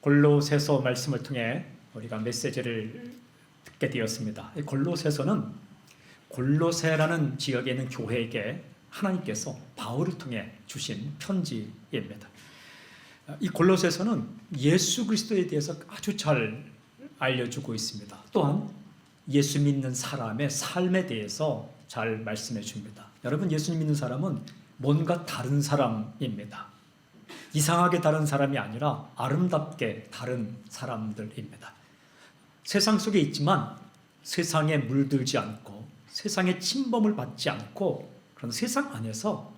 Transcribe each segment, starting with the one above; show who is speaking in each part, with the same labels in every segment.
Speaker 1: 골로새서 말씀을 통해 우리가 메시지를 듣게 되었습니다. 골로새서는 골로새라는 지역에 있는 교회에게 하나님께서 바울을 통해 주신 편지입니다. 이 골로새서는 예수 그리스도에 대해서 아주 잘 알려주고 있습니다. 또한 예수 믿는 사람의 삶에 대해서 잘 말씀해 줍니다. 여러분, 예수 믿는 사람은 뭔가 다른 사람입니다. 이상하게 다른 사람이 아니라 아름답게 다른 사람들입니다. 세상 속에 있지만 세상에 물들지 않고 세상의 침범을 받지 않고 그런 세상 안에서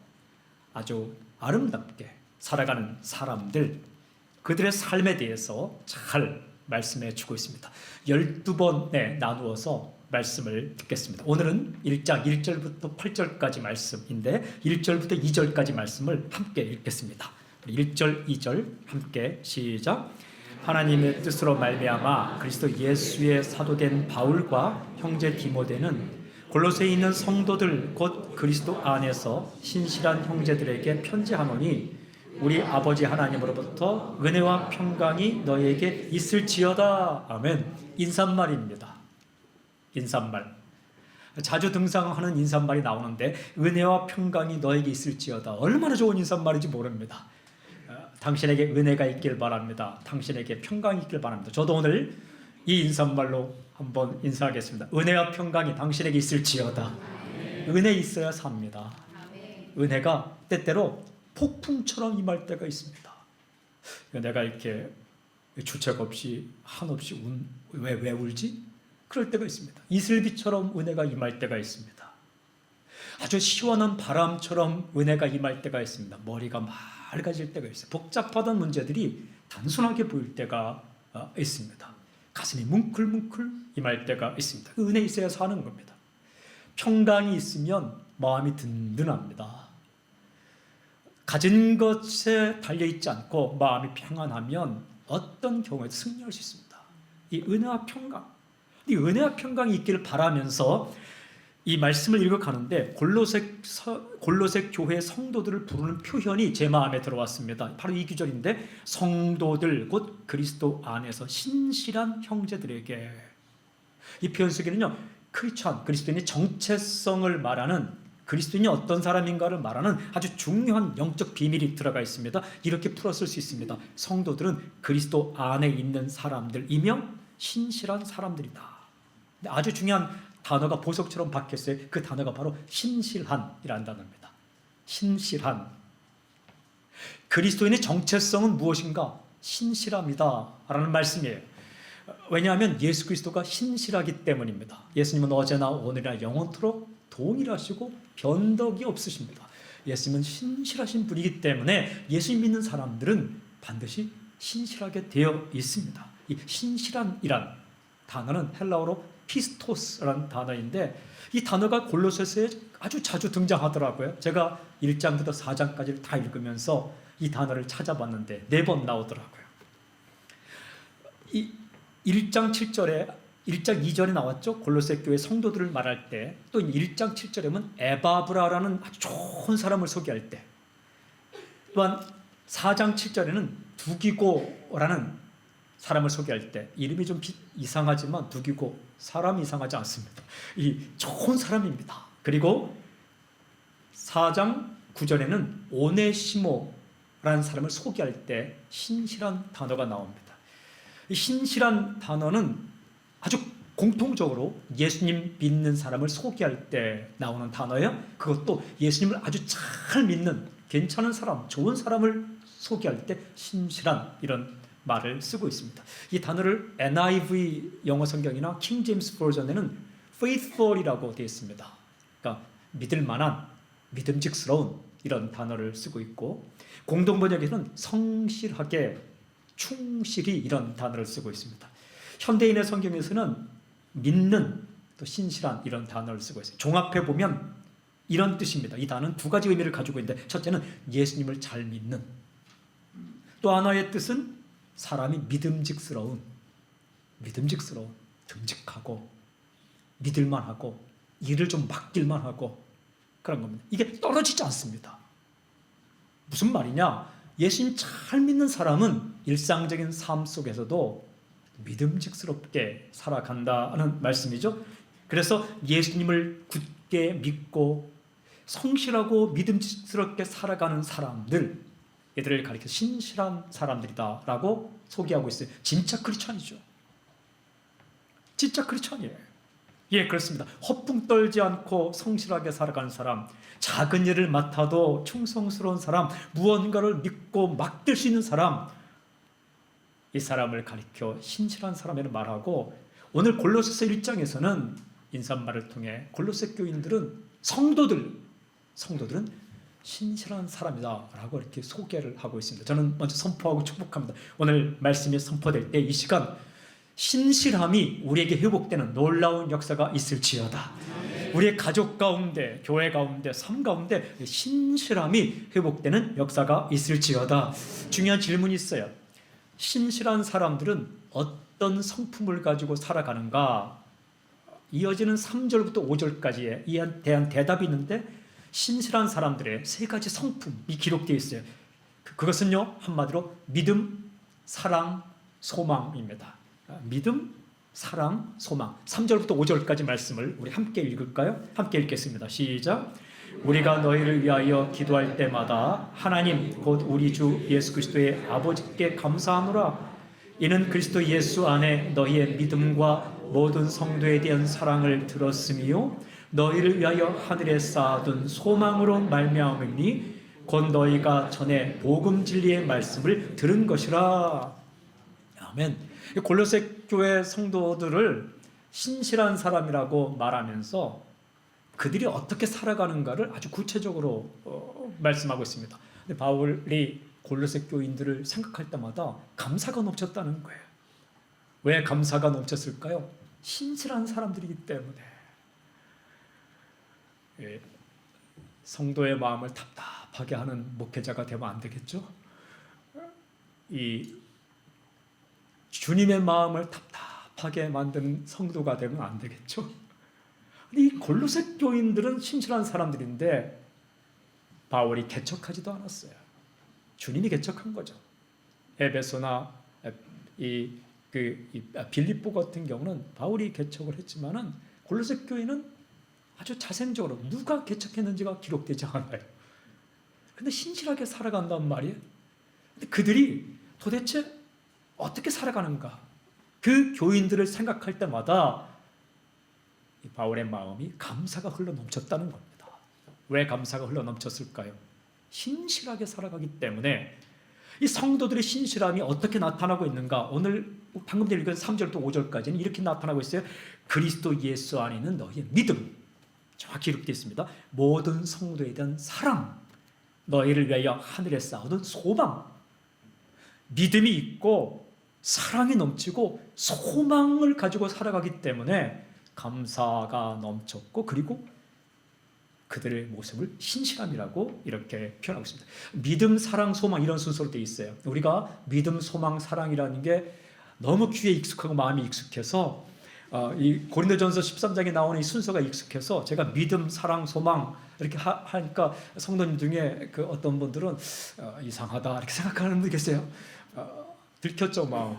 Speaker 1: 아주 아름답게 살아가는 사람들, 그들의 삶에 대해서 잘 말씀해 주고 있습니다. 12번에 나누어서 말씀을 듣겠습니다. 오늘은 1장 1절부터 8절까지 말씀인데 1절부터 2절까지 말씀을 함께 읽겠습니다. 1절, 2절 함께 시작. 하나님의 뜻으로 말미암아 그리스도 예수의 사도된 바울과 형제 디모데는 골로새에 있는 성도들 곧 그리스도 안에서 신실한 형제들에게 편지하노니 우리 아버지 하나님으로부터 은혜와 평강이 너희에게 있을지어다. 아멘. 인사말입니다. 인사말. 자주 등장하는 인사말이 나오는데 은혜와 평강이 너에게 있을지어다. 얼마나 좋은 인사말인지 모릅니다. 당신에게 은혜가 있길 바랍니다. 당신에게 평강이 있길 바랍니다. 저도 오늘 이 인사말로 한번 인사하겠습니다. 은혜와 평강이 당신에게 있을지어다. 은혜 있어야 삽니다. 은혜가 때때로 폭풍처럼 임할 때가 있습니다. 내가 이렇게 주책 없이 한없이 왜 울지? 그럴 때가 있습니다. 이슬비처럼 은혜가 임할 때가 있습니다. 아주 시원한 바람처럼 은혜가 임할 때가 있습니다. 머리가 맑아질 때가 있어요. 복잡하던 문제들이 단순하게 보일 때가 있습니다. 가슴이 뭉클뭉클 임할 때가 있습니다. 그 은혜 있어야 사는 겁니다. 평강이 있으면 마음이 든든합니다. 가진 것에 달려있지 않고 마음이 평안하면 어떤 경우에도 승리할 수 있습니다. 이 은혜와 평강, 이 은혜와 평강이 있기를 바라면서 이 말씀을 읽어가는데 골로새 교회 성도들을 부르는 표현이 제 마음에 들어왔습니다. 바로 이 구절인데 성도들 곧 그리스도 안에서 신실한 형제들에게, 이 표현 속에는요 크리스천, 그리스도인의 정체성을 말하는, 그리스도인이 어떤 사람인가를 말하는 아주 중요한 영적 비밀이 들어가 있습니다. 이렇게 풀었을 수 있습니다. 성도들은 그리스도 안에 있는 사람들이며 신실한 사람들이다. 아주 중요한 단어가 보석처럼 박혔어요. 그 단어가 바로 신실한이라는 단어입니다. 신실한. 그리스도인의 정체성은 무엇인가? 신실함이다 라는 말씀이에요. 왜냐하면 예수 그리스도가 신실하기 때문입니다. 예수님은 어제나 오늘이나 영원토록 동일하시고 변덕이 없으십니다. 예수님은 신실하신 분이기 때문에 예수님 믿는 사람들은 반드시 신실하게 되어 있습니다. 이 신실한이란 단어는 헬라어로 피스토스라는 단어인데 이 단어가 골로새서에 아주 자주 등장하더라고요. 제가 1장부터 4장까지를 다 읽으면서 이 단어를 찾아봤는데 4번 나오더라고요. 이 1장 7절에 1장 2절에 나왔죠. 골로새 교회 성도들을 말할 때, 또 1장 7절에는 에바브라라는 아주 좋은 사람을 소개할 때, 또한 4장 7절에는 두기고라는 사람을 소개할 때, 이름이 좀 이상하지만 두기고 사람이 이상하지 않습니다. 이 좋은 사람입니다. 그리고 4장 9절에는 오네시모라는 사람을 소개할 때 신실한 단어가 나옵니다. 이 신실한 단어는 아주 공통적으로 예수님 믿는 사람을 소개할 때 나오는 단어예요. 그것도 예수님을 아주 잘 믿는 괜찮은 사람, 좋은 사람을 소개할 때 신실한 이런 말을 쓰고 있습니다. 이 단어를 NIV 영어 성경이나 킹 제임스 버전에는 faithful이라고 되어 있습니다. 그러니까 믿을 만한, 믿음직스러운 이런 단어를 쓰고 있고, 공동 번역에서는 성실하게, 충실히 이런 단어를 쓰고 있습니다. 현대인의 성경에서는 믿는, 또 신실한 이런 단어를 쓰고 있어요. 종합해 보면 이런 뜻입니다. 이 단어는 두 가지 의미를 가지고 있는데, 첫째는 예수님을 잘 믿는, 또 하나의 뜻은 사람이 믿음직스러운, 듬직하고 믿을만하고 일을 좀 맡길만하고 그런 겁니다. 이게 떨어지지 않습니다. 무슨 말이냐? 예수님 잘 믿는 사람은 일상적인 삶 속에서도 믿음직스럽게 살아간다는 말씀이죠. 그래서 예수님을 굳게 믿고 성실하고 믿음직스럽게 살아가는 사람들, 얘들을 가리켜 신실한 사람들이다라고 소개하고 있어요. 진짜 크리스천이죠. 진짜 크리스천이에요. 예, 그렇습니다. 허풍 떨지 않고 성실하게 살아가는 사람, 작은 일을 맡아도 충성스러운 사람, 무언가를 믿고 맡길 수 있는 사람, 이 사람을 가리켜 신실한 사람이라고 말하고, 오늘 골로새서 1장에서는 인사말을 통해 골로새 교인들은 성도들은 신실한 사람이다 라고 이렇게 소개를 하고 있습니다. 저는 먼저 선포하고 축복합니다. 오늘 말씀이 선포될 때 이 시간 신실함이 우리에게 회복되는 놀라운 역사가 있을지어다. 우리의 가족 가운데, 교회 가운데, 삶 가운데 신실함이 회복되는 역사가 있을지어다. 중요한 질문이 있어요. 신실한 사람들은 어떤 성품을 가지고 살아가는가? 이어지는 3절부터 5절까지에 이에 대한 대답이 있는데, 신실한 사람들의 세 가지 성품이 기록되어 있어요. 그것은요, 한마디로 믿음, 사랑, 소망입니다. 믿음, 사랑, 소망. 3절부터 5절까지 말씀을 우리 함께 읽을까요? 함께 읽겠습니다. 시작. 우리가 너희를 위하여 기도할 때마다 하나님 곧 우리 주 예수 그리스도의 아버지께 감사하노라. 이는 그리스도 예수 안에 너희의 믿음과 모든 성도에 대한 사랑을 들었으며 너희를 위하여 하늘에 쌓아둔 소망으로 말미암으니 곧 너희가 전에 복음 진리의 말씀을 들은 것이라. 아멘. 골로새 교회 성도들을 신실한 사람이라고 말하면서 그들이 어떻게 살아가는가를 아주 구체적으로 말씀하고 있습니다. 근데 바울이 골로새 교인들을 생각할 때마다 감사가 넘쳤다는 거예요. 왜 감사가 넘쳤을까요? 신실한 사람들이기 때문에. 예, 성도의 마음을 답답하게 하는 목회자가 되면 안 되겠죠? 이 주님의 마음을 답답하게 만드는 성도가 되면 안 되겠죠? 이 골로새 교인들은 신실한 사람들인데 바울이 개척하지도 않았어요. 주님이 개척한 거죠. 에베소나 빌립보 같은 경우는 바울이 개척을 했지만은 골로새 교인은 아주 자생적으로 누가 개척했는지가 기록되지 않아요. 근데 신실하게 살아간단 말이에요. 근데 그들이 도대체 어떻게 살아가는가? 그 교인들을 생각할 때마다 이 바울의 마음이 감사가 흘러 넘쳤다는 겁니다. 왜 감사가 흘러 넘쳤을까요? 신실하게 살아가기 때문에. 이 성도들의 신실함이 어떻게 나타나고 있는가? 오늘 방금 전에 읽은 3절부터 5절까지는 이렇게 나타나고 있어요. 그리스도 예수 안에 있는 너희의 믿음, 정확히 기록되어 있습니다. 모든 성도에 대한 사랑, 너희를 위하여 하늘에 쌓아둔 소망. 믿음이 있고 사랑이 넘치고 소망을 가지고 살아가기 때문에 감사가 넘쳤고, 그리고 그들의 모습을 신실함이라고 이렇게 표현하고 있습니다. 믿음, 사랑, 소망 이런 순서로 되어 있어요. 우리가 믿음, 소망, 사랑이라는 게 너무 귀에 익숙하고 마음이 익숙해서 이 고린도전서 13장에 나오는 이 순서가 익숙해서 제가 믿음, 사랑, 소망 이렇게 하니까 성도님 중에 그 어떤 분들은 이상하다 이렇게 생각하는 분이 계세요. 들켰죠, 마음.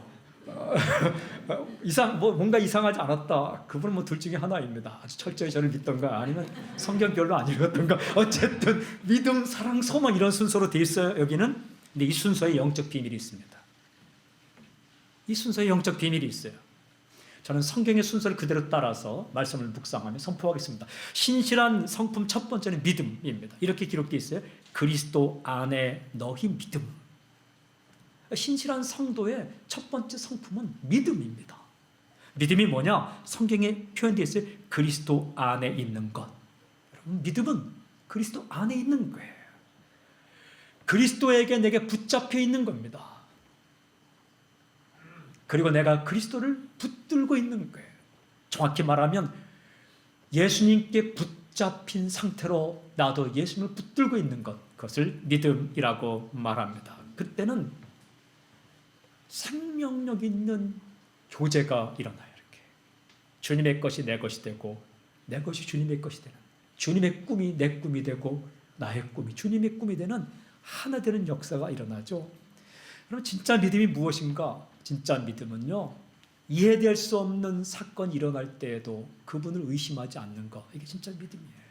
Speaker 1: 뭔가 이상하지 않았다. 그분은 둘 중에 하나입니다. 아주 철저히 저를 믿던가 아니면 성경 별로 안 읽었던가. 어쨌든 믿음, 사랑, 소망 이런 순서로 되어 있어요, 여기는. 근데 이 순서에 영적 비밀이 있습니다. 이 순서에 영적 비밀이 있어요. 저는 성경의 순서를 그대로 따라서 말씀을 묵상하며 선포하겠습니다. 신실한 성품 첫 번째는 믿음입니다. 이렇게 기록되어 있어요. 그리스도 안에 너희 믿음. 신실한 성도의 첫 번째 성품은 믿음입니다. 믿음이 뭐냐? 성경에 표현되어 있어요. 그리스도 안에 있는 것. 여러분, 믿음은 그리스도 안에 있는 거예요. 그리스도에게 내게 붙잡혀 있는 겁니다. 그리고 내가 그리스도를 붙들고 있는 거예요. 정확히 말하면 예수님께 붙잡힌 상태로 나도 예수님을 붙들고 있는 것, 그것을 믿음이라고 말합니다. 그때는 생명력 있는 교제가 일어나요. 이렇게 주님의 것이 내 것이 되고 내 것이 주님의 것이 되는, 주님의 꿈이 내 꿈이 되고 나의 꿈이 주님의 꿈이 되는 하나 되는 역사가 일어나죠. 그럼 진짜 믿음이 무엇인가? 진짜 믿음은요, 이해될 수 없는 사건이 일어날 때에도 그분을 의심하지 않는 것. 이게 진짜 믿음이에요.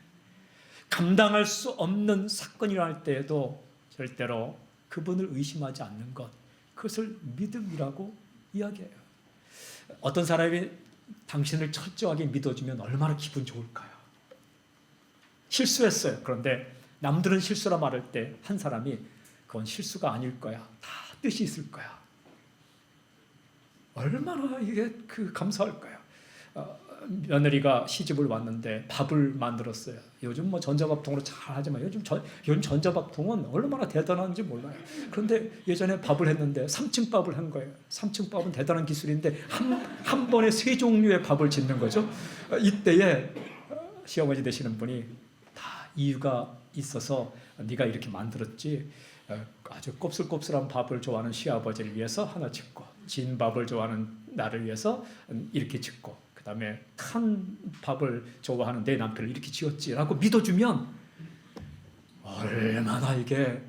Speaker 1: 감당할 수 없는 사건이 일어날 때에도 절대로 그분을 의심하지 않는 것. 그것을 믿음이라고 이야기해요. 어떤 사람이 당신을 철저하게 믿어주면 얼마나 기분 좋을까요? 실수했어요. 그런데 남들은 실수라 말할 때 한 사람이 그건 실수가 아닐 거야. 다 뜻이 있을 거야. 얼마나 이게 감사할까요? 며느리가 시집을 왔는데 밥을 만들었어요. 요즘 뭐 전자밥통으로 잘 하지만 요즘 전자밥통은 얼마나 대단한지 몰라요. 그런데 예전에 밥을 했는데 3층 밥을 한 거예요. 3층 밥은 대단한 기술인데 한 번에 3종류의 밥을 짓는 거죠. 이때에 시어머니 되시는 분이 다 이유가 있어서 네가 이렇게 만들었지. 아주 곱슬곱슬한 밥을 좋아하는 시아버지를 위해서 하나 짓고, 진 밥을 좋아하는 나를 위해서 이렇게 짓고, 그 다음에 탄 밥을 좋아하는 내 남편을 이렇게 지었지라고 믿어주면 얼마나 이게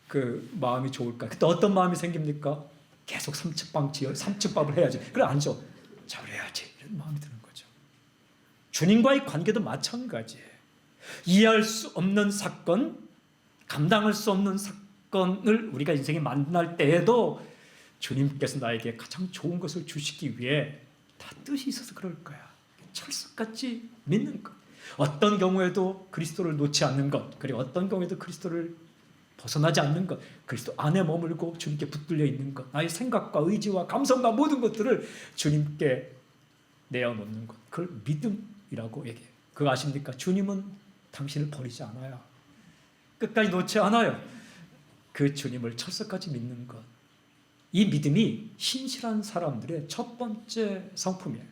Speaker 1: 그 마음이 좋을까. 그때 어떤 마음이 생깁니까? 계속 3층 밥을 해야지. 그래 아니죠. 잘해야지. 이런 마음이 드는 거죠. 주님과의 관계도 마찬가지예요. 이해할 수 없는 사건, 감당할 수 없는 사건을 우리가 인생에 만날 때에도 주님께서 나에게 가장 좋은 것을 주시기 위해 다 뜻이 있어서 그럴 거야. 철석같이 믿는 것. 어떤 경우에도 그리스도를 놓지 않는 것, 그리고 어떤 경우에도 그리스도를 벗어나지 않는 것, 그리스도 안에 머물고 주님께 붙들려 있는 것, 나의 생각과 의지와 감성과 모든 것들을 주님께 내어놓는 것, 그걸 믿음이라고 얘기해요. 그거 아십니까? 주님은 당신을 버리지 않아요. 끝까지 놓지 않아요. 그 주님을 철석같이 믿는 것. 이 믿음이 신실한 사람들의 첫 번째 성품이에요.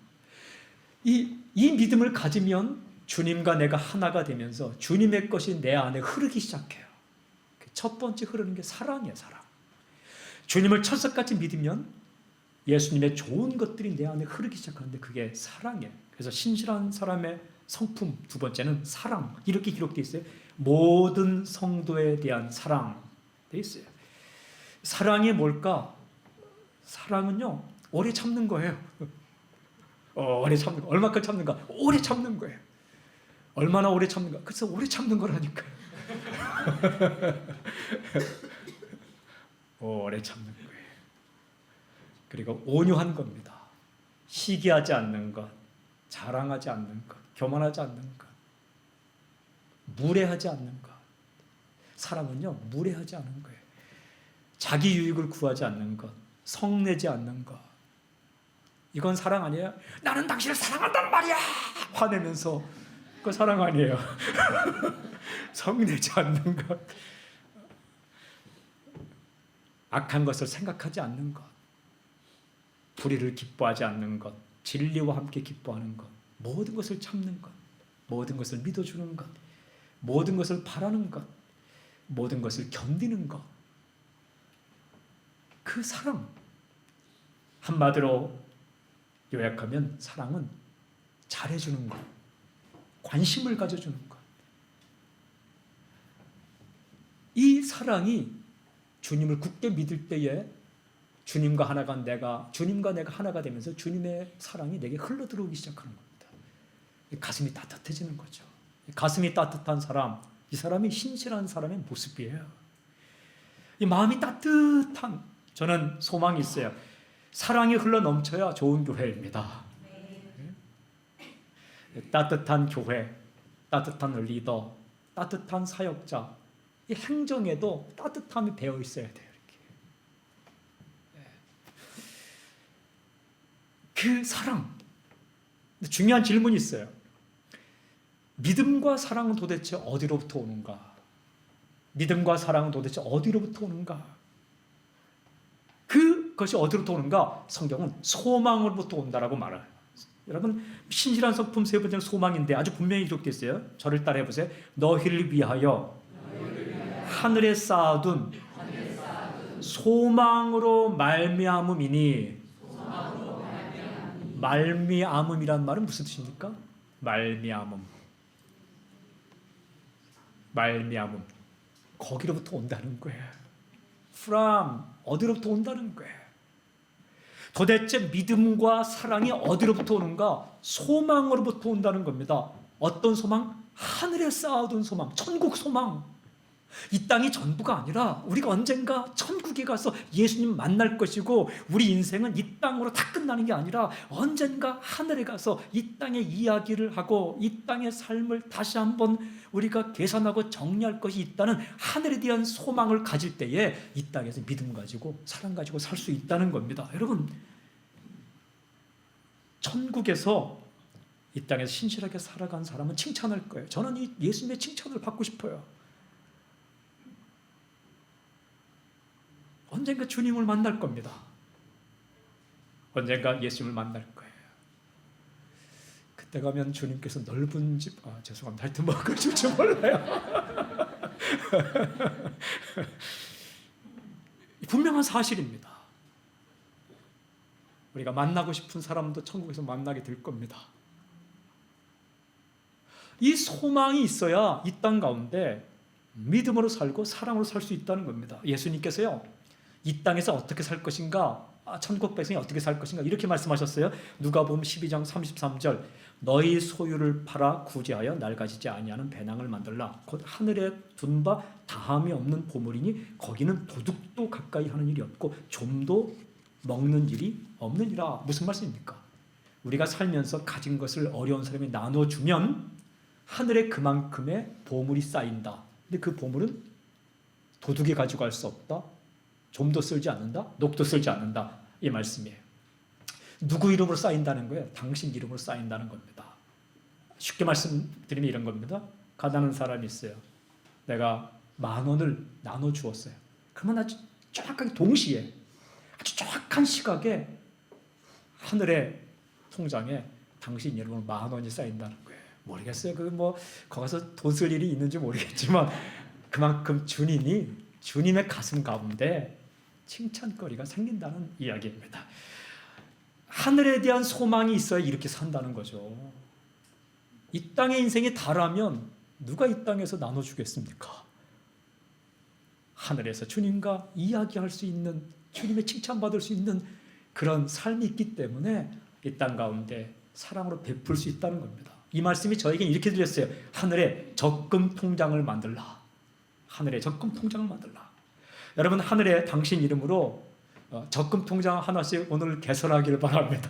Speaker 1: 이 믿음을 가지면 주님과 내가 하나가 되면서 주님의 것이 내 안에 흐르기 시작해요. 첫 번째 흐르는 게 사랑이에요, 사랑. 주님을 철석같이 믿으면 예수님의 좋은 것들이 내 안에 흐르기 시작하는데 그게 사랑이에요. 그래서 신실한 사람의 성품 두 번째는 사랑. 이렇게 기록되어 있어요. 모든 성도에 대한 사랑 되어 있어요. 사랑이 뭘까? 사랑은요, 오래 참는 거예요. 오래 참는 거. 얼마까지 참는가? 오래 참는 거예요. 얼마나 오래 참는가? 그래서 오래 참는 거라니까요. 오래 참는 거예요. 그리고 온유한 겁니다. 시기하지 않는 것, 자랑하지 않는 것, 교만하지 않는 것, 무례하지 않는 것. 사랑은요, 무례하지 않은 거예요. 자기 유익을 구하지 않는 것, 성내지 않는 것. 이건 사랑 아니에요? 나는 당신을 사랑한단 말이야! 화내면서. 그거 사랑 아니에요. 성내지 않는 것. 악한 것을 생각하지 않는 것. 불의를 기뻐하지 않는 것. 진리와 함께 기뻐하는 것. 모든 것을 참는 것. 모든 것을 믿어주는 것. 모든 것을 바라는 것. 모든 것을 견디는 것. 그 사랑. 한마디로 요약하면 사랑은 잘해주는 것. 관심을 가져주는 것. 이 사랑이 주님을 굳게 믿을 때에 주님과 내가 하나가 되면서 주님의 사랑이 내게 흘러들어오기 시작하는 겁니다. 가슴이 따뜻해지는 거죠. 가슴이 따뜻한 사람, 이 사람이 신실한 사람의 모습이에요. 이 마음이 따뜻한, 저는 소망이 있어요. 사랑이 흘러 넘쳐야 좋은 교회입니다. 따뜻한 교회, 따뜻한 리더, 따뜻한 사역자, 이 행정에도 따뜻함이 배어 있어야 돼요. 그 사랑. 중요한 질문이 있어요. 믿음과 사랑은 도대체 어디로부터 오는가? 믿음과 사랑은 도대체 어디로부터 오는가? 그것이 어디로부터 오는가? 성경은 소망으로부터 온다라고 말해요. 여러분, 신실한 성품 세 번째는 소망인데 아주 분명히 기록되어 있어요. 저를 따라해 보세요. 너희를 위하여 하늘에 쌓아둔 소망으로 말미암음이니. 말미암음이란 말은 무슨 뜻입니까? 말미암음. 거기로부터 온다는 거예요. From 어디로부터 온다는 거예요. 도대체 믿음과 사랑이 어디로부터 오는가? 소망으로부터 온다는 겁니다. 어떤 소망? 하늘에 쌓아둔 소망, 천국 소망. 이 땅이 전부가 아니라 우리가 언젠가 천국에 가서 예수님 만날 것이고, 우리 인생은 이 땅으로 다 끝나는 게 아니라 언젠가 하늘에 가서 이 땅의 이야기를 하고 이 땅의 삶을 다시 한번 우리가 계산하고 정리할 것이 있다는 하늘에 대한 소망을 가질 때에 이 땅에서 믿음 가지고 사랑 가지고 살 수 있다는 겁니다. 여러분, 천국에서 이 땅에서 신실하게 살아간 사람은 칭찬할 거예요. 저는 이 예수님의 칭찬을 받고 싶어요. 언젠가 주님을 만날 겁니다. 언젠가 예수님을 만날 거예요. 그때 가면 주님께서 넓은 집, 죄송합니다. 하여튼 뭐 그러실지 몰라요. 분명한 사실입니다. 우리가 만나고 싶은 사람도 천국에서 만나게 될 겁니다. 이 소망이 있어야 이 땅 가운데 믿음으로 살고 사랑으로 살 수 있다는 겁니다. 예수님께서요, 이 땅에서 어떻게 살 것인가, 천국 백성이 어떻게 살 것인가 이렇게 말씀하셨어요. 누가복음 12장 33절, 너희 소유를 팔아 구제하여 낡아지지 아니하는 배낭을 만들라. 곧 하늘에 둔 바 다함이 없는 보물이니 거기는 도둑도 가까이 하는 일이 없고 좀도 먹는 일이 없느니라. 무슨 말씀입니까? 우리가 살면서 가진 것을 어려운 사람이 나눠주면 하늘에 그만큼의 보물이 쌓인다. 근데 그 보물은 도둑이 가지고 갈 수 없다. 좀도 쓸지 않는다. 녹도 쓸지 않는다. 이 말씀이에요. 누구 이름으로 쌓인다는 거예요? 당신 이름으로 쌓인다는 겁니다. 쉽게 말씀드리면 이런 겁니다. 가난한 사람이 있어요. 내가 10,000원을 나눠주었어요. 그러면 아주 정확하게 동시에 아주 정확한 시각에 하늘의 통장에 당신 이름으로 10,000원이 쌓인다는 거예요. 모르겠어요. 그 뭐 거기서 돈 쓸 일이 있는지 모르겠지만 그만큼 주님의 가슴 가운데 칭찬거리가 생긴다는 이야기입니다. 하늘에 대한 소망이 있어야 이렇게 산다는 거죠. 이 땅의 인생이 다라면 누가 이 땅에서 나눠주겠습니까? 하늘에서 주님과 이야기할 수 있는, 주님의 칭찬받을 수 있는 그런 삶이 있기 때문에 이 땅 가운데 사랑으로 베풀 수 있다는 겁니다. 이 말씀이 저에게는 이렇게 들렸어요. 하늘에 적금 통장을 만들라. 하늘에 적금 통장을 만들라. 여러분, 하늘에 당신 이름으로 적금 통장 하나씩 오늘 개설하기를 바랍니다.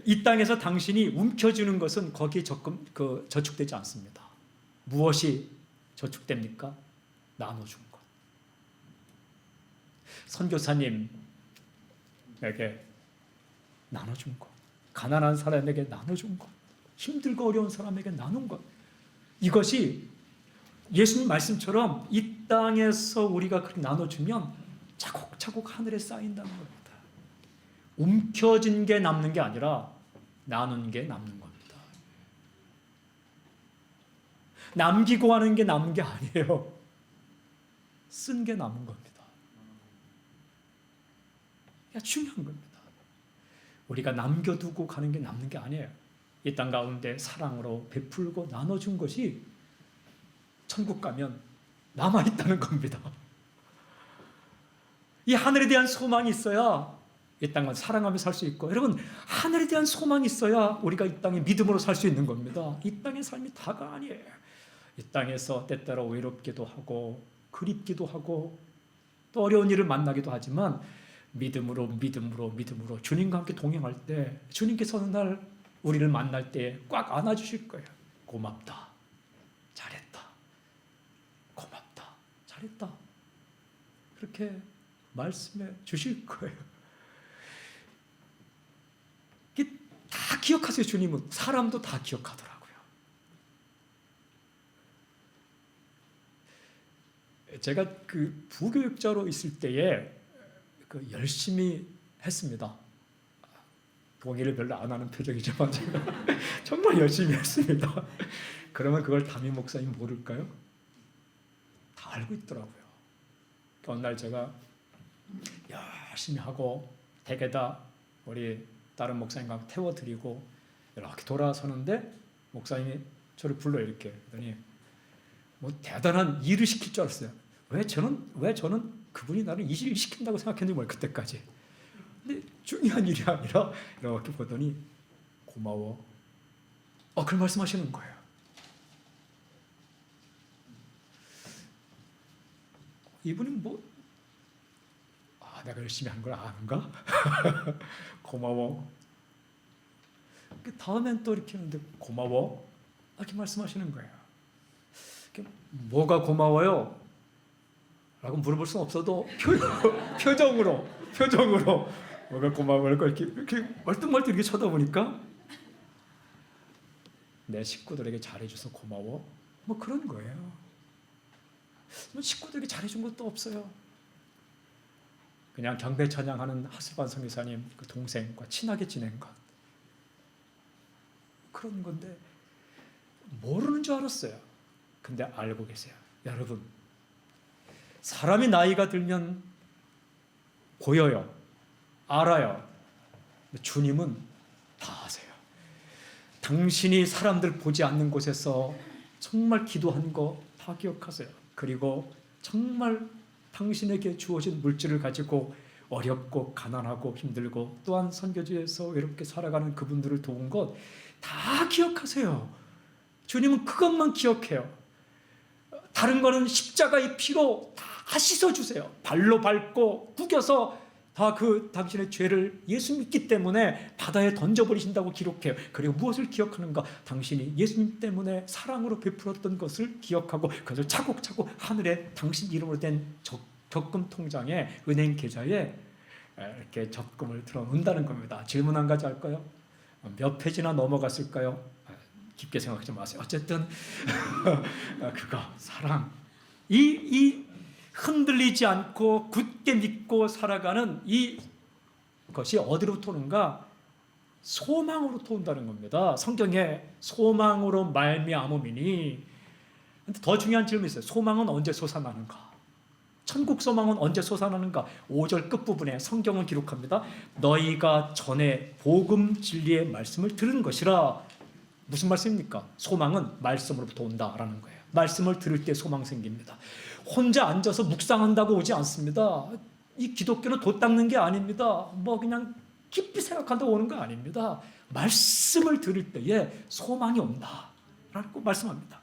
Speaker 1: 이 땅에서 당신이 움켜쥐는 것은 거기에 저축되지 않습니다. 무엇이 저축됩니까? 나눠준 것. 선교사님에게 나눠준 것. 가난한 사람에게 나눠준 것. 힘들고 어려운 사람에게 나눈 것. 이것이 예수님 말씀처럼 이 땅에서 우리가 그렇게 나눠주면 차곡차곡 하늘에 쌓인다는 겁니다. 움켜진 게 남는 게 아니라 나눈 게 남는 겁니다. 남기고 하는 게 남은 게 아니에요. 쓴 게 남은 겁니다. 중요한 겁니다. 우리가 남겨두고 가는 게 남는 게 아니에요. 이 땅 가운데 사랑으로 베풀고 나눠준 것이 천국 가면 남아있다는 겁니다. 이 하늘에 대한 소망이 있어야 이 땅을 사랑하며 살 수 있고, 여러분, 하늘에 대한 소망이 있어야 우리가 이 땅에 믿음으로 살 수 있는 겁니다. 이 땅의 삶이 다가 아니에요. 이 땅에서 때때로 외롭기도 하고 그립기도 하고 또 어려운 일을 만나기도 하지만 믿음으로 주님과 함께 동행할 때 주님께서 어느 날 우리를 만날 때 꽉 안아주실 거예요. 고맙다. 잘했다. 고맙다. 잘했다. 그렇게 말씀해 주실 거예요. 이게 다 기억하세요. 주님은 사람도 다 기억하더라고요. 제가 그 부교육자로 있을 때에 열심히 했습니다. 동의를 별로 안 하는 표정이지만 제가 정말 열심히 했습니다. 그러면 그걸 담임 목사님 모를까요? 다 알고 있더라고요. 어느 날 제가 열심히 하고 댁에다 우리 다른 목사님과 태워드리고 이렇게 돌아서는데 목사님이 저를 불러 이렇게 그러더니 뭐 대단한 일을 시킬 줄 알았어요. 왜 저는 그분이 나를 일 시킨다고 생각했는지 몰라 그때까지. 근데 중요한 일이 아니라 이렇게 보더니 고마워. 그런 말씀하시는 거예요. 이분이 내가 열심히 한 걸 아는가? 고마워. 다음엔 또 이렇게 하는데 고마워. 이렇게 말씀하시는 거예요. 뭐가 고마워요? 라고 물어볼 수는 없어도 표정으로 뭐가 고마워요? 이렇게 멀뚱멀뚱 이렇게 쳐다보니까 내 식구들에게 잘해줘서 고마워. 그런 거예요. 식구들에게 잘해준 것도 없어요. 그냥 경배 찬양하는 하슬반 선교사님 그 동생과 친하게 지낸 것. 그런 건데 모르는 줄 알았어요. 근데 알고 계세요. 여러분, 사람이 나이가 들면 보여요. 알아요. 주님은 다 아세요. 당신이 사람들 보지 않는 곳에서 정말 기도한 거 다 기억하세요. 그리고 정말 당신에게 주어진 물질을 가지고 어렵고 가난하고 힘들고 또한 선교지에서 외롭게 살아가는 그분들을 도운 것 다 기억하세요. 주님은 그것만 기억해요. 다른 거는 십자가의 피로 다 씻어주세요. 발로 밟고 구겨서 다 당신의 죄를 예수 믿기 때문에 바다에 던져버리신다고 기록해요. 그리고 무엇을 기억하는가? 당신이 예수님 때문에 사랑으로 베풀었던 것을 기억하고 그것을 차곡차곡 하늘에 당신 이름으로 된 적금 통장에 은행 계좌에 이렇게 적금을 들어놓는다는 겁니다. 질문 한 가지 할까요? 몇 페이지나 넘어갔을까요? 깊게 생각하지 마세요. 어쨌든 그거 사랑 이 흔들리지 않고 굳게 믿고 살아가는 이것이 어디로부터 오는가? 소망으로부터 온다는 겁니다. 성경에 소망으로 말미암음이니. 근데 더 중요한 질문이 있어요. 소망은 언제 솟아나는가? 천국 소망은 언제 솟아나는가? 5절 끝부분에 성경은 기록합니다. 너희가 전에 복음 진리의 말씀을 들은 것이라. 무슨 말씀입니까? 소망은 말씀으로부터 온다라는 거예요. 말씀을 들을 때 소망 생깁니다. 혼자 앉아서 묵상한다고 오지 않습니다. 이 기독교는 돛 닦는 게 아닙니다. 그냥 깊이 생각한다고 오는 거 아닙니다. 말씀을 들을 때에 소망이 온다라고 말씀합니다.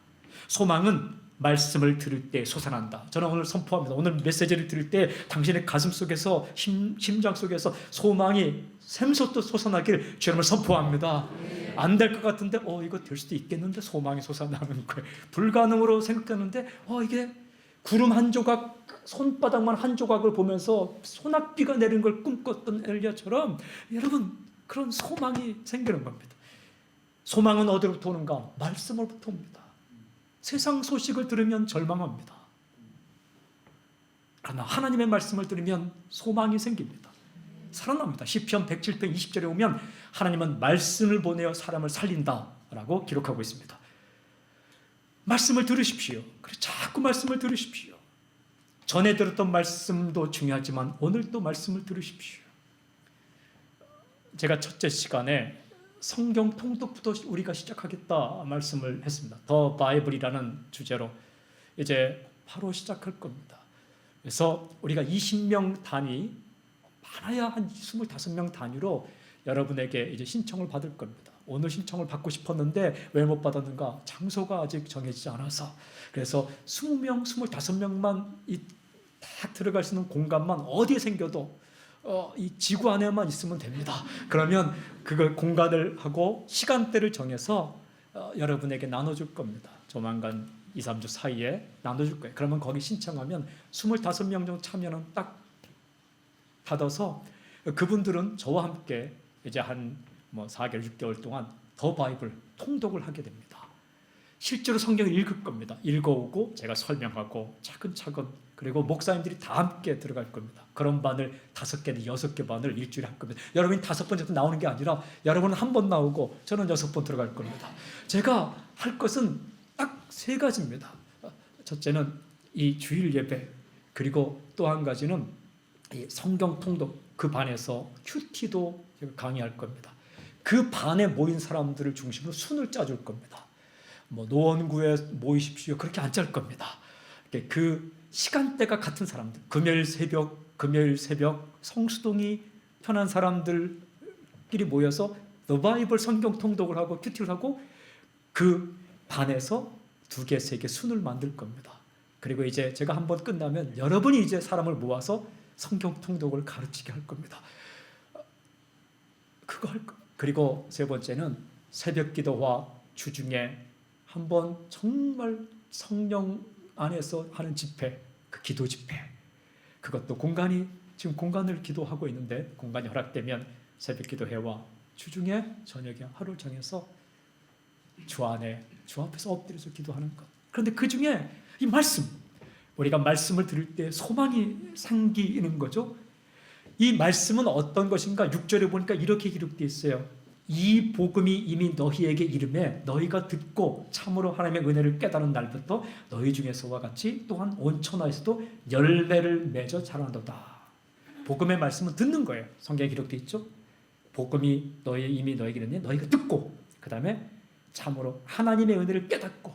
Speaker 1: 소망은 말씀을 들을 때 솟아난다. 저는 오늘 선포합니다. 오늘 메시지를 들을 때 당신의 가슴 속에서 심장 속에서 소망이 샘솟듯 솟아나길 주님을 선포합니다. 안 될 것 같은데 이거 될 수도 있겠는데 소망이 솟아나는 거예요. 불가능으로 생각하는데 이게 구름 한 조각, 손바닥만 한 조각을 보면서 소낙비가 내린 걸 꿈꿨던 엘리야처럼 여러분 그런 소망이 생기는 겁니다. 소망은 어디로부터 오는가? 말씀으로부터 옵니다. 세상 소식을 들으면 절망합니다. 그러나 하나님의 말씀을 들으면 소망이 생깁니다. 살아납니다. 시편 107편 20절에 오면 하나님은 말씀을 보내어 사람을 살린다라고 기록하고 있습니다. 말씀을 들으십시오. 그래서 자꾸 말씀을 들으십시오. 전에 들었던 말씀도 중요하지만 오늘 또 말씀을 들으십시오. 제가 첫째 시간에 성경 통독부터 우리가 시작하겠다 말씀을 했습니다. 더 바이블이라는 주제로 이제 바로 시작할 겁니다. 그래서 우리가 20명 단위, 많아야 한 25명 단위로 여러분에게 이제 신청을 받을 겁니다. 오늘 신청을 받고 싶었는데 왜 못 받았는가? 장소가 아직 정해지지 않아서. 그래서 20명, 25명만 딱 들어갈 수 있는 공간만 어디에 생겨도 이 지구 안에만 있으면 됩니다. 그러면 그걸 공간을 하고 시간대를 정해서 여러분에게 나눠줄 겁니다. 조만간 2, 3주 사이에 나눠줄 거예요. 그러면 거기 신청하면 25명 정도 참여는 딱 받아서 그분들은 저와 함께 이제 한 4개월, 6개월 동안 더 바이블 통독을 하게 됩니다. 실제로 성경을 읽을 겁니다. 읽어오고 제가 설명하고 차근차근 그리고 목사님들이 다 함께 들어갈 겁니다. 그런 반을 5개, 6개 반을 일주일에 할 겁니다. 여러분이 5번 나오는 게 아니라 여러분은 한 번 나오고 저는 6번 들어갈 겁니다. 제가 할 것은 딱 3가지입니다. 첫째는 이 주일 예배, 그리고 또 한 가지는 이 성경 통독, 그 반에서 큐티도 강의할 겁니다. 그 반에 모인 사람들을 중심으로 순을 짜줄 겁니다. 노원구에 모이십시오. 그렇게 안 짤 겁니다. 그 시간대가 같은 사람들, 금요일 새벽 성수동이 편한 사람들끼리 모여서 The Bible 성경 통독을 하고 큐티를 하고 그 반에서 2개, 3개 순을 만들 겁니다. 그리고 이제 제가 한번 끝나면 여러분이 이제 사람을 모아서 성경 통독을 가르치게 할 겁니다. 그거 할 거. 그리고 세 번째는 새벽 기도와 주중에 한번 정말 성령 안에서 하는 집회, 그 기도 집회. 그것도 지금 공간을 기도하고 있는데 공간이 허락되면 새벽 기도회와 주중에 저녁에 하루 정해서 주 앞에서 엎드려서 기도하는 것. 그런데 그 중에 이 말씀, 우리가 말씀을 들을 때 소망이 생기는 거죠. 이 말씀은 어떤 것인가? 6절에 보니까 이렇게 기록되어 있어요. 이 복음이 이미 너희에게 이름에 너희가 듣고 참으로 하나님의 은혜를 깨달은 날부터 너희 중에서와 같이 또한 온 천하에서도 열매를 맺어 자란도다. 복음의 말씀은 듣는 거예요. 성경에 기록되어 있죠. 복음이 이미 너희에게 이름에 너희가 듣고 그 다음에 참으로 하나님의 은혜를 깨닫고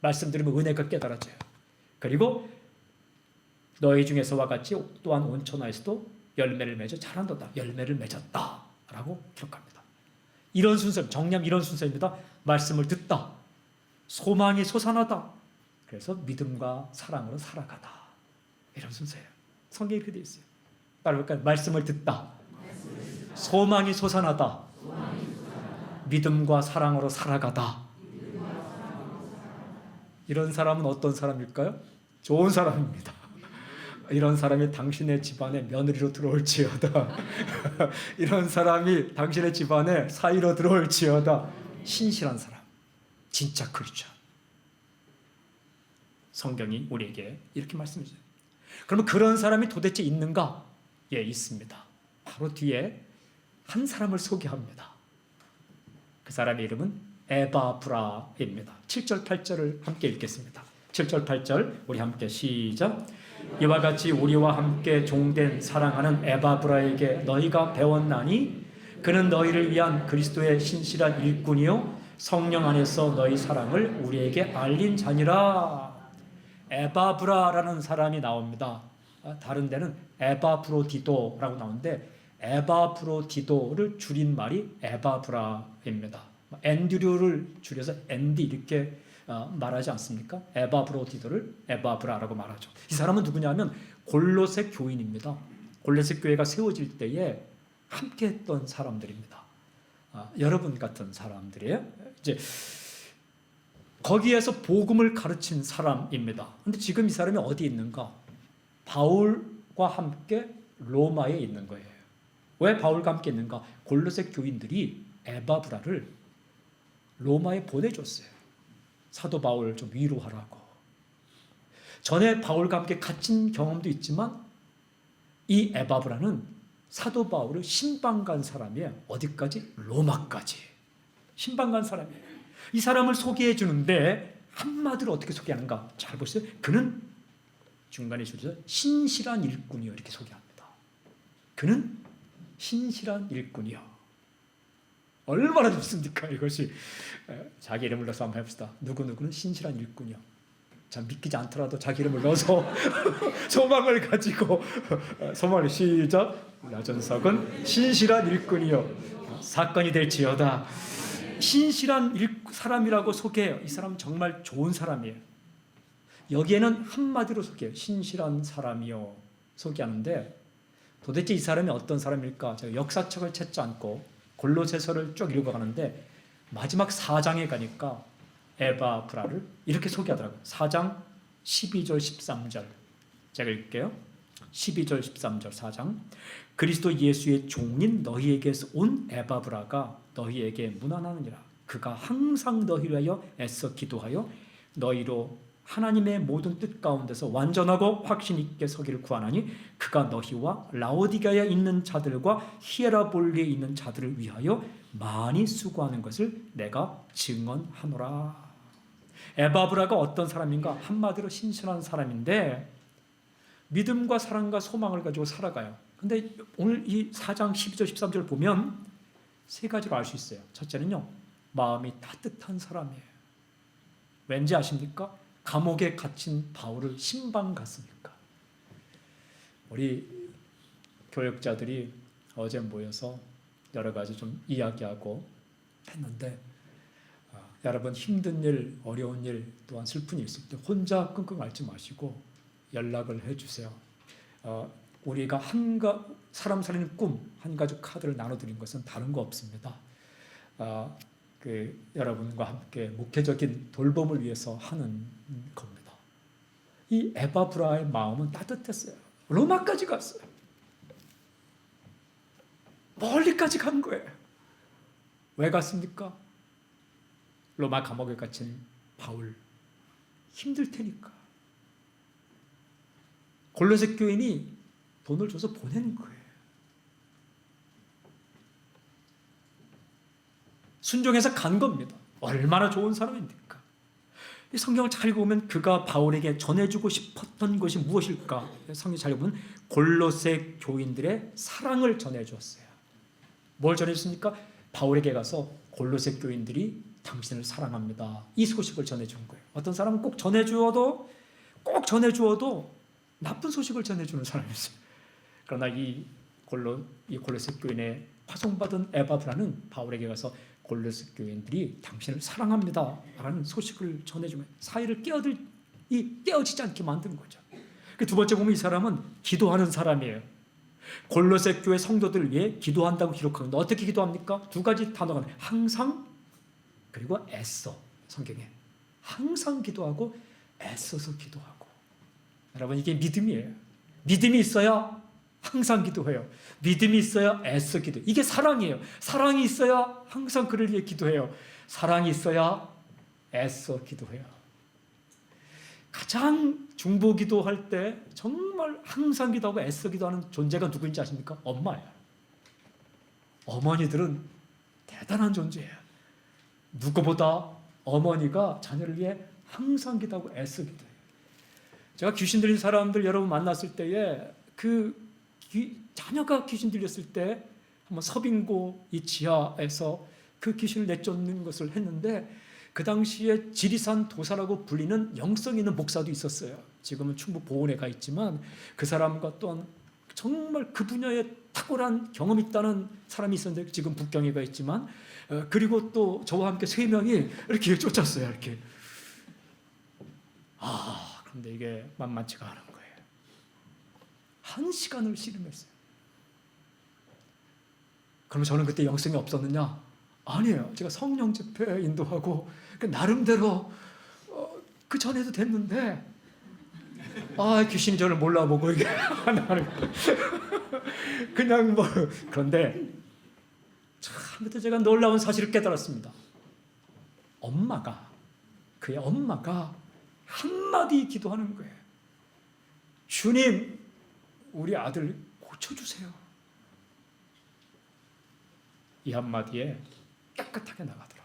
Speaker 1: 말씀 들으면 은혜가 깨달아져요. 그리고 너희 중에서와 같이 또한 온 천하에서도 열매를 맺어 자란도다. 열매를 맺었다 라고 기록합니다. 이런 순서, 정량 이런 순서입니다. 말씀을 듣다, 소망이 솟아나다, 그래서 믿음과 사랑으로 살아가다, 이런 순서예요. 성경에 그렇게 되어 있어요. 따라볼까요? 말씀을 듣다, 소망이 솟아나다, 믿음과 사랑으로 살아가다. 이런 사람은 어떤 사람일까요? 좋은 사람입니다. 이런 사람이 당신의 집안에 며느리로 들어올지어다. 이런 사람이 당신의 집안에 사위로 들어올지어다. 신실한 사람, 진짜 크리스천. 성경이 우리에게 이렇게 말씀해 주세요. 그러면 그런 사람이 도대체 있는가? 예, 있습니다. 바로 뒤에 한 사람을 소개합니다. 그 사람의 이름은 에바브라입니다. 7절 8절을 함께 읽겠습니다. 7절 8절 우리 함께 시작. 이와 같이 우리와 함께 종된 사랑하는 에바브라에게 너희가 배웠나니 그는 너희를 위한 그리스도의 신실한 일꾼이요 성령 안에서 너희 사랑을 우리에게 알린 자니라. 에바브라라는 사람이 나옵니다. 다른 데는 에바브로디도라고 나오는데 에바브로디도를 줄인 말이 에바브라입니다. 앤드류를 줄여서 앤디 이렇게 말하지 않습니까? 에바브로디도를 에바브라라고 말하죠. 이 사람은 누구냐면 골로새 교인입니다. 골로새 교회가 세워질 때에 함께했던 사람들입니다. 여러분 같은 사람들이에요. 이제 거기에서 복음을 가르친 사람입니다. 그런데 지금 이 사람이 어디 있는가? 바울과 함께 로마에 있는 거예요. 왜 바울과 함께 있는가? 골로새 교인들이 에바브라를 로마에 보내줬어요. 사도 바울 좀 위로하라고. 전에 바울과 함께 갇힌 경험도 있지만 이 에바브라는 사도 바울을 신방 간 사람이에요. 어디까지? 로마까지. 신방 간 사람이에요. 이 사람을 소개해 주는데 한마디로 어떻게 소개하는가? 잘 보세요. 그는 중간에 줄여서 신실한 일꾼이요 이렇게 소개합니다. 그는 신실한 일꾼이요. 얼마나 좋습니까 이것이. 자기 이름을 넣어서 한번 해봅시다. 누구누구는 신실한 일꾼이요. 참 믿기지 않더라도 자기 이름을 넣어서 소망을 가지고 소망을 시작. 나전석은 신실한 일꾼이요 사건이 될지어다. 신실한 사람이라고 소개해요. 이 사람은 정말 좋은 사람이에요. 여기에는 한마디로 소개해요. 신실한 사람이요 소개하는데 도대체 이 사람이 어떤 사람일까? 제가 역사책을 찾지 않고 골로새서를 쭉 읽어가는데 마지막 4장에 가니까 에바브라를 이렇게 소개하더라고요. 4장 12절 13절 제가 읽을게요. 12절 13절 4장. 그리스도 예수의 종인 너희에게서 온 에바브라가 너희에게 문안하느니라. 그가 항상 너희를 위하여 애써 기도하여 너희로 하나님의 모든 뜻 가운데서 완전하고 확신 있게 서기를 구하나니 그가 너희와 라오디게아에 있는 자들과 히에라볼리에 있는 자들을 위하여 많이 수고하는 것을 내가 증언하노라. 에바브라가 어떤 사람인가? 한마디로 신실한 사람인데 믿음과 사랑과 소망을 가지고 살아가요. 근데 오늘 이 4장 12절 13절 보면 세 가지로 알 수 있어요. 첫째는요, 마음이 따뜻한 사람이에요. 왠지 아십니까? 감옥에 갇힌 바울을 신방 갔습니까? 우리 교역자들이 어제 모여서 여러 가지 좀 이야기하고 했는데, 여러분 힘든 일, 어려운 일, 또한 슬픈 일 있을 때 혼자 끙끙 앓지 마시고 연락을 해주세요. 우리가 사람 살리는 꿈, 한 가지 카드를 나눠드린 것은 다른 거 없습니다. 여러분과 함께 목회적인 돌봄을 위해서 하는 겁니다. 이 에바브라의 마음은 따뜻했어요. 로마까지 갔어요. 멀리까지 간 거예요. 왜 갔습니까? 로마 감옥에 갇힌 바울, 힘들 테니까. 골로새 교인이 돈을 줘서 보낸 거예요. 순종해서 간 겁니다. 얼마나 좋은 사람입니까? 이 성경을 잘 읽으면 그가 바울에게 전해주고 싶었던 것이 무엇일까? 성경 잘 읽으면 골로새 교인들의 사랑을 전해주었어요. 뭘 전해줬습니까? 바울에게 가서 골로새 교인들이 당신을 사랑합니다, 이 소식을 전해준 거예요. 어떤 사람은 꼭 전해주어도 나쁜 소식을 전해주는 사람이 있어요. 그러나 이 골로새 교인의 파송받은 에바브라는 바울에게 가서 골로새 교인들이 당신을 사랑합니다 라는 소식을 전해주면 사이를 깨어지지 않게 만드는 거죠. 두 번째 보면 이 사람은 기도하는 사람이에요. 골로새 교회 성도들을 위해 기도한다고 기록하는데 어떻게 기도합니까? 두 가지 단어가 나와요. 항상, 그리고 애써. 성경에 항상 기도하고 애써서 기도하고. 여러분, 이게 믿음이에요. 믿음이 있어야 항상 기도해요. 믿음이 있어야 애써 기도해요. 이게 사랑이에요. 사랑이 있어야 항상 그를 위해 기도해요. 사랑이 있어야 애써 기도해요. 가장 중보 기도할 때 정말 항상 기도하고 애써 기도하는 존재가 누구인지 아십니까? 엄마예요. 어머니들은 대단한 존재예요. 누구보다 어머니가 자녀를 위해 항상 기도하고 애써 기도해요. 제가 귀신 들린 사람들 여러분 만났을 때에 자녀가 귀신 들렸을 때 한번 서빙고 이 지하에서 그 귀신을 내쫓는 것을 했는데, 그 당시에 지리산 도사라고 불리는 영성 있는 목사도 있었어요. 지금은 충북 보은에 가 있지만 그 사람과 또한 정말 그 분야에 탁월한 경험이 있다는 사람이 있었는데 지금 북경에 가 있지만, 그리고 또 저와 함께 3명이 이렇게 쫓았어요. 이렇게. 그런데 이게 만만치가 않은 거예요. 1시간을 씨름했어요. 그러면 저는 그때 영성이 없었느냐? 아니에요. 제가 성령 집회 인도하고 나름대로 그 전에도 됐는데 귀신이 저를 몰라보고 이게 그냥 그런데 처음부터 제가 놀라운 사실을 깨달았습니다. 그의 엄마가 한마디 기도하는 거예요. 주님, 우리 아들 고쳐주세요. 이 한마디에 깨끗하게 나가더라.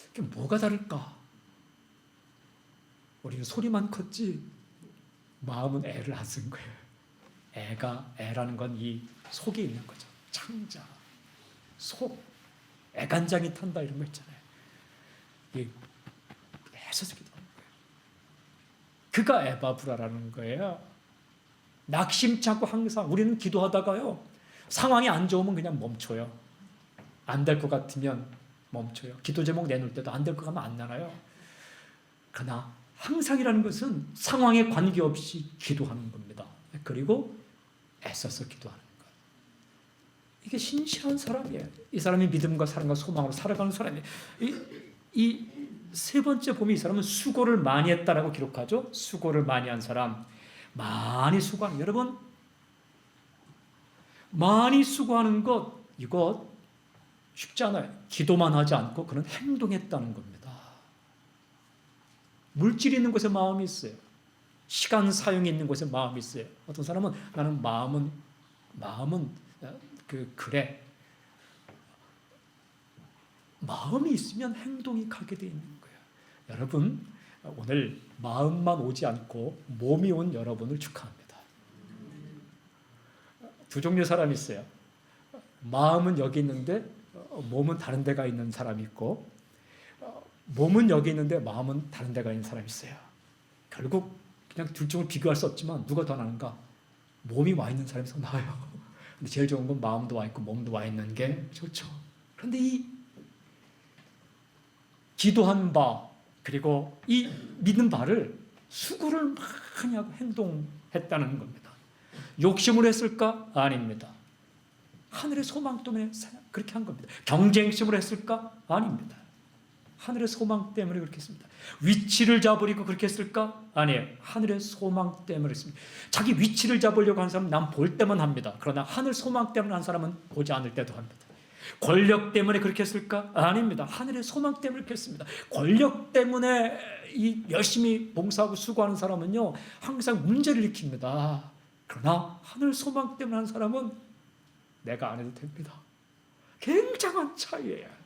Speaker 1: 그게 뭐가 다를까? 우리는 소리만 컸지 마음은 애를 안 쓴 거예요. 애라는 건 이 속에 있는 거죠. 창자, 속, 애간장이 탄다 이런 거 있잖아요. 애써서 기도하는 거예요. 그가 에바브라라는 거예요. 낙심치 않고 항상. 우리는 기도하다가요, 상황이 안 좋으면 그냥 멈춰요. 안 될 것 같으면 멈춰요. 기도 제목 내놓을 때도 안 될 것 같으면 안 나눠요. 그러나 항상이라는 것은 상황에 관계없이 기도하는 겁니다. 그리고 애써서 기도하는 거예요. 이게 신실한 사람이에요. 이 사람이 믿음과 사랑과 소망으로 살아가는 사람이에요. 이 세 번째 보면 이 사람은 수고를 많이 했다라고 기록하죠. 수고를 많이 한 사람, 많이 수고하는, 여러분, 많이 수고하는 이것 쉽지 않아요. 기도만 하지 않고 그는 행동했다는 겁니다. 물질이 있는 곳에 마음이 있어요. 시간 사용이 있는 곳에 마음이 있어요. 어떤 사람은 나는 마음은 그래. 마음이 있으면 행동이 가게 돼 있는 거예요. 여러분, 오늘 마음만 오지 않고 몸이 온 여러분을 축하합니다. 두 종류의 사람이 있어요. 마음은 여기 있는데 몸은 다른 데가 있는 사람이 있고, 몸은 여기 있는데 마음은 다른 데가 있는 사람이 있어요. 결국 그냥 둘 중을 비교할 수 없지만 누가 더 나은가? 몸이 와 있는 사람이 더 나아요. 근데 제일 좋은 건 마음도 와 있고 몸도 와 있는 게 좋죠. 그런데 이 기도한 바 그리고 이 믿는 바를 수고를 많이 하고 행동했다는 겁니다. 욕심으로 했을까? 아닙니다. 하늘의 소망 때문에 그렇게 한 겁니다. 경쟁심으로 했을까? 아닙니다. 하늘의 소망 때문에 그렇게 했습니다. 위치를 잡으려고 그렇게 했을까? 아니에요. 하늘의 소망 때문에 했습니다. 자기 위치를 잡으려고 한 사람은 남 볼 때만 합니다. 그러나 하늘 소망 때문에 한 사람은 보지 않을 때도 합니다. 권력 때문에 그렇게 했을까? 아닙니다. 하늘의 소망 때문에 그렇게 했습니다. 권력 때문에 이 열심히 봉사하고 수고하는 사람은요, 항상 문제를 일으킵니다. 그러나 하늘 소망 때문에 한 사람은 내가 안 해도 됩니다. 굉장한 차이예요.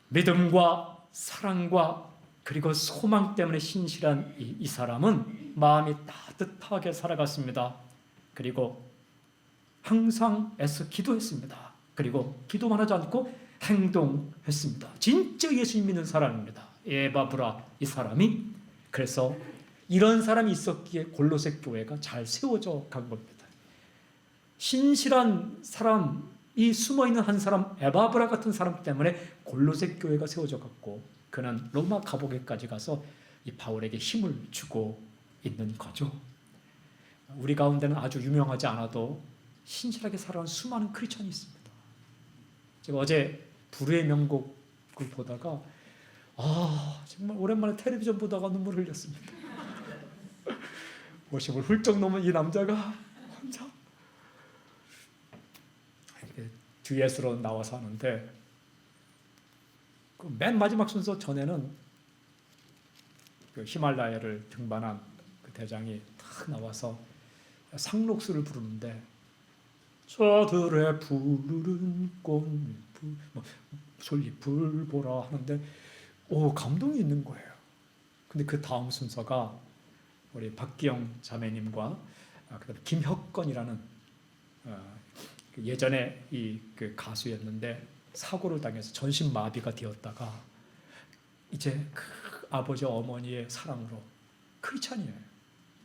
Speaker 1: 믿음과 사랑과 그리고 소망 때문에 신실한 이 사람은 마음이 따뜻하게 살아갔습니다. 그리고 항상 애써 기도했습니다. 그리고 기도만 하지 않고 행동했습니다. 진짜 예수님 믿는 사람입니다. 에바브라 이 사람이. 그래서 이런 사람이 있었기에 골로새 교회가 잘 세워져 간 겁니다. 신실한 사람이 숨어있는 한 사람, 에바브라 같은 사람 때문에 골로새 교회가 세워져 갔고, 그는 로마 감옥에까지 가서 이 바울에게 힘을 주고 있는 거죠. 우리 가운데는 아주 유명하지 않아도 신실하게 살아온 수많은 크리스천이 있습니다. 제가 어제 불후의 명곡을 보다가 정말 오랜만에 텔레비전 보다가 눈물을 흘렸습니다. 50을 훌쩍 넘은 이 남자가 혼자 듀엣으로 나와서 하는데, 그 맨 마지막 순서 전에는 그 히말라야를 등반한 그 대장이 탁 나와서 상록수를 부르는데, 저들의 푸른 꽃잎 솔잎을 보라 하는데 감동이 있는 거예요. 근데 그 다음 순서가 우리 박기영 자매님과 그다음에 김혁건이라는 예전에 그 가수였는데 사고를 당해서 전신 마비가 되었다가 이제 그 아버지 어머니의 사랑으로 크리스찬이에요.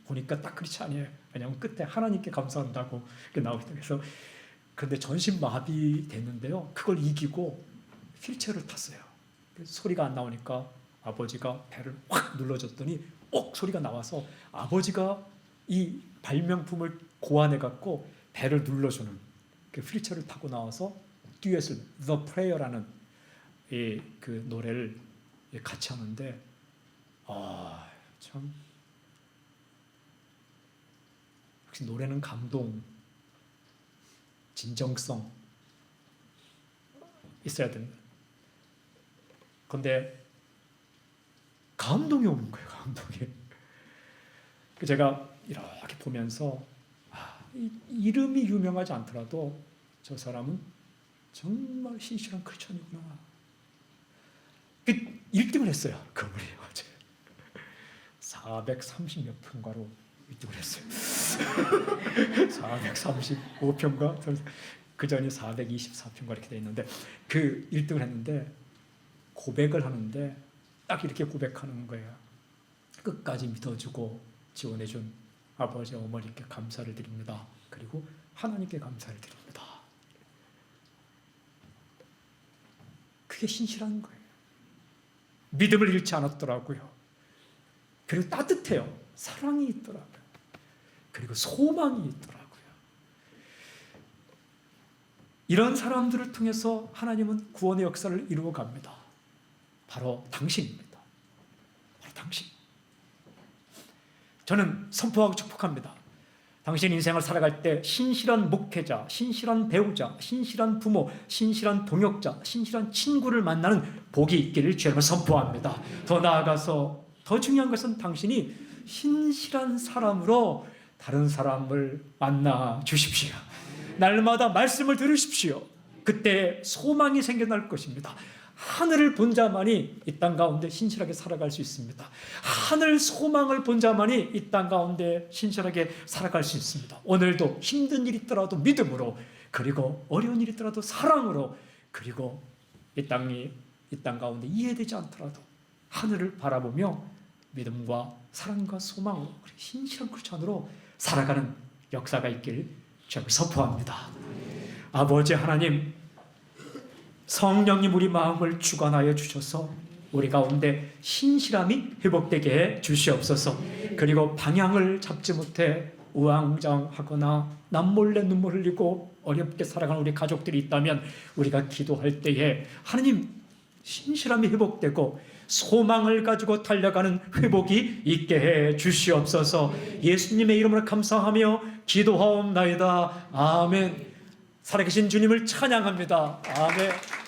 Speaker 1: 보니까 딱 크리스찬이에요. 왜냐하면 끝에 하나님께 감사한다고 나오기 때문에. 그래서 그런데 전신 마비 됐는데요, 그걸 이기고 휠체어를 탔어요. 소리가 안 나오니까 아버지가 배를 확 눌러줬더니 소리가 나와서 아버지가 이 발명품을 고안해 갖고 배를 눌러주는 그 휠체어를 타고 나와서 듀엣을 The Prayer라는 그 노래를 같이 하는데 참 역시 노래는 감동, 진정성 있어야 됩니다. 그런데 감동이 오는 거예요. 감동이. 제가 이렇게 보면서 이름이 유명하지 않더라도 저 사람은 정말 신실한 크리스천이구나. 1등을 했어요. 그분이 어제 430몇 평가로 1등을 했어요. 435평가, 그 전이 424평가 이렇게 돼 있는데 그 1등을 했는데 고백을 하는데 딱 이렇게 고백하는 거예요. 끝까지 믿어주고 지원해준 아버지 어머니께 감사를 드립니다. 그리고 하나님께 감사를 드립니다. 그게 신실한 거예요. 믿음을 잃지 않았더라고요. 그리고 따뜻해요. 사랑이 있더라고요. 그리고 소망이 있더라고요. 이런 사람들을 통해서 하나님은 구원의 역사를 이루어 갑니다. 바로 당신입니다. 바로 당신. 저는 선포하고 축복합니다. 당신 인생을 살아갈 때 신실한 목회자, 신실한 배우자, 신실한 부모, 신실한 동역자, 신실한 친구를 만나는 복이 있기를 주님을 선포합니다. 더 나아가서 더 중요한 것은 당신이 신실한 사람으로 다른 사람을 만나 주십시오. 날마다 말씀을 들으십시오. 그때 소망이 생겨날 것입니다. 하늘을 본 자만이 이 땅 가운데 신실하게 살아갈 수 있습니다. 하늘 소망을 본 자만이 이 땅 가운데 신실하게 살아갈 수 있습니다. 오늘도 힘든 일이 있더라도 믿음으로, 그리고 어려운 일이 있더라도 사랑으로, 그리고 이 땅 가운데 이해되지 않더라도 하늘을 바라보며 믿음과 사랑과 소망으로 신실한 크리스찬으로 살아가는 역사가 있길 저는 선포합니다. 아버지 하나님, 성령님 우리 마음을 주관하여 주셔서 우리 가운데 신실함이 회복되게 해 주시옵소서. 그리고 방향을 잡지 못해 우왕좌왕하거나 남몰래 눈물 흘리고 어렵게 살아가는 우리 가족들이 있다면 우리가 기도할 때에 하나님 신실함이 회복되고 소망을 가지고 달려가는 회복이 있게 해 주시옵소서. 예수님의 이름으로 감사하며 기도하옵나이다. 아멘. 살아계신 주님을 찬양합니다. 아멘.